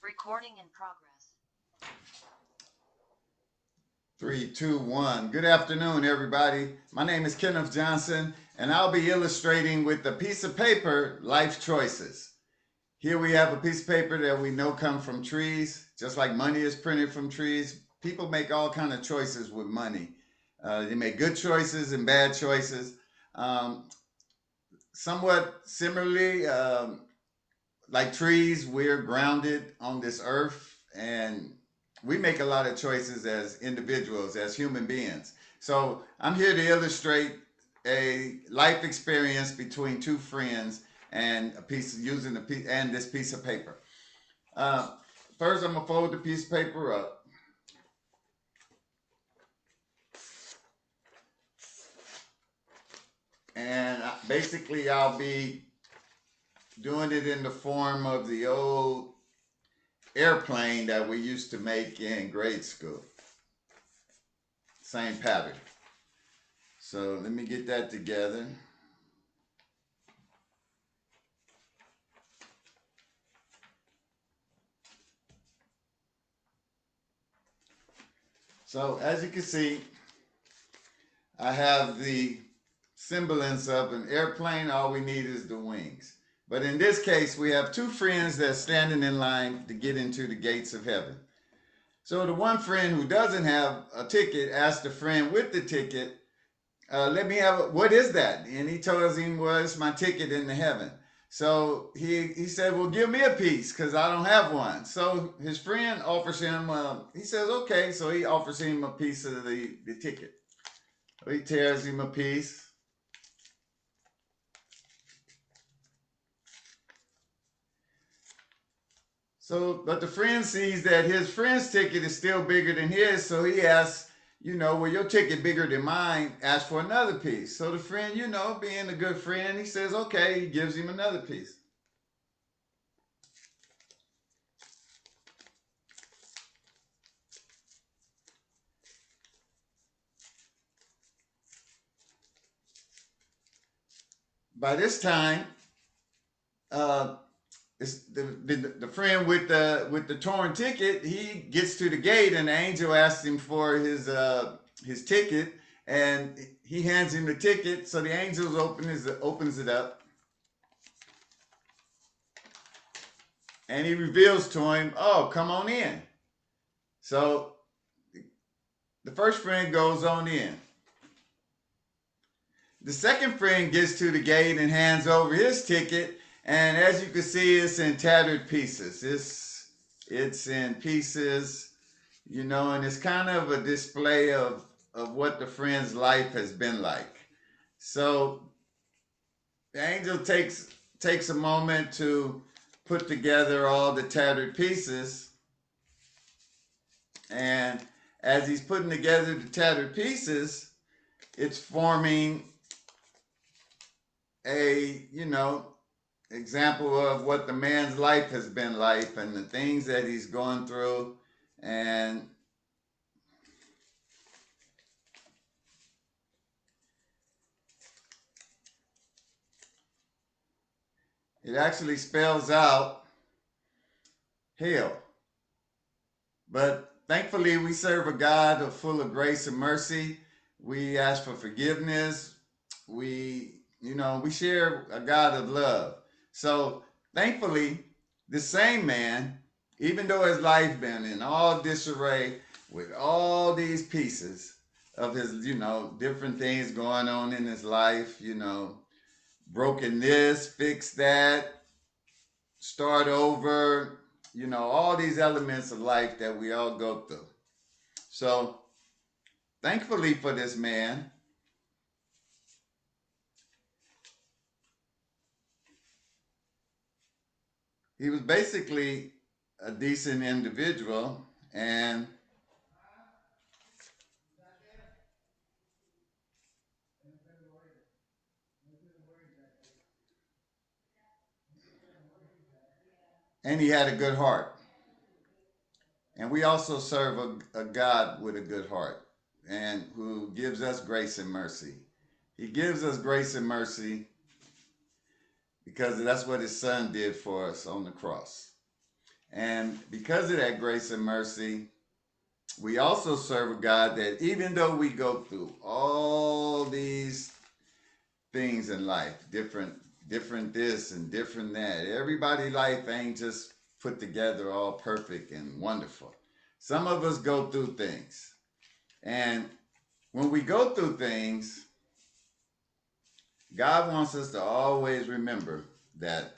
Recording in progress. 3, 2, 1. Good afternoon, everybody. My name is Kenneth Johnson, and I'll be illustrating with a piece of paper life choices. Here we have a piece of paper that we know come from trees, just like money is printed from trees. People make all kind of choices with money. They make good choices and bad choices. Um, Somewhat similarly, like trees, we're grounded on this earth and we make a lot of choices as individuals, as human beings. So I'm here to illustrate a life experience between two friends and a piece using a piece and this piece of paper. Uh, First, I'm gonna fold the piece of paper up, and basically I'll be doing it in the form of the old airplane that we used to make in grade school. Same pattern. So let me get that together. So as you can see, I have the semblance of an airplane. All we need is the wings. But in this case, we have two friends that are standing in line to get into the gates of heaven. So the one friend who doesn't have a ticket asks the friend with the ticket, let me have what is that? And he tells him, well, it's my ticket into heaven. So he said, well, give me a piece because I don't have one. So his friend offers him, he says, okay. So he offers him a piece of the ticket. So he tears him a piece. So, but the friend sees that his friend's ticket is still bigger than his. So he asks, well, your ticket bigger than mine, ask for another piece. So the friend, being a good friend, he says, okay, he gives him another piece. By this time, uh, it's the friend with the torn ticket. He gets to the gate, and the angel asks him for his ticket, and he hands him the ticket. So the angel opens it up, and he reveals to him, "Oh, come on in." So the first friend goes on in. The second friend gets to the gate and hands over his ticket, and as you can see, it's in tattered pieces. It's in pieces, and it's kind of a display of what the friend's life has been like. So the angel takes a moment to put together all the tattered pieces, and as he's putting together the tattered pieces, it's forming a example of what the man's life has been like and the things that he's gone through, and it actually spells out hell. But thankfully, we serve a God full of grace and mercy. We ask for forgiveness. We share a God of love. So thankfully, the same man, even though his life been in all disarray with all these pieces of his, different things going on in his life, broken this, fix that, start over, all these elements of life that we all go through. So, thankfully for this man, he was basically a decent individual, and he had a good heart. And we also serve a God with a good heart and who gives us grace and mercy. He gives us grace and mercy because that's what his son did for us on the cross. And because of that grace and mercy, we also serve a God that even though we go through all these things in life, different this and different that, everybody life ain't just put together all perfect and wonderful. Some of us go through things. And when we go through things, God wants us to always remember that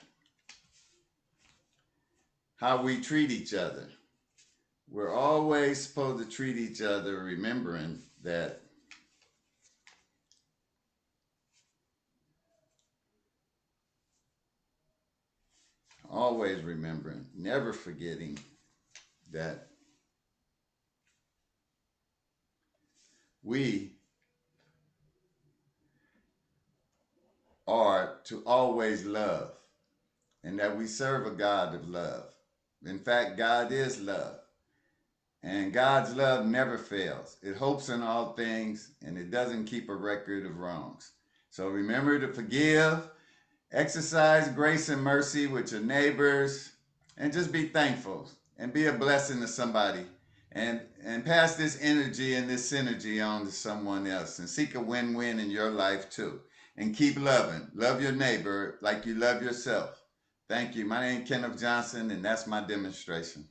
how we treat each other. We're always supposed to treat each other remembering that always remembering, never forgetting that we are to always love and that we serve a God of love. In fact, God is love. And God's love never fails. It hopes in all things and it doesn't keep a record of wrongs. So remember to forgive, exercise grace and mercy with your neighbors, and just be thankful and be a blessing to somebody. And pass this energy and this synergy on to someone else and seek a win-win in your life too. And keep loving. Love your neighbor like you love yourself. Thank you. My name is Kenneth Johnson, and that's my demonstration.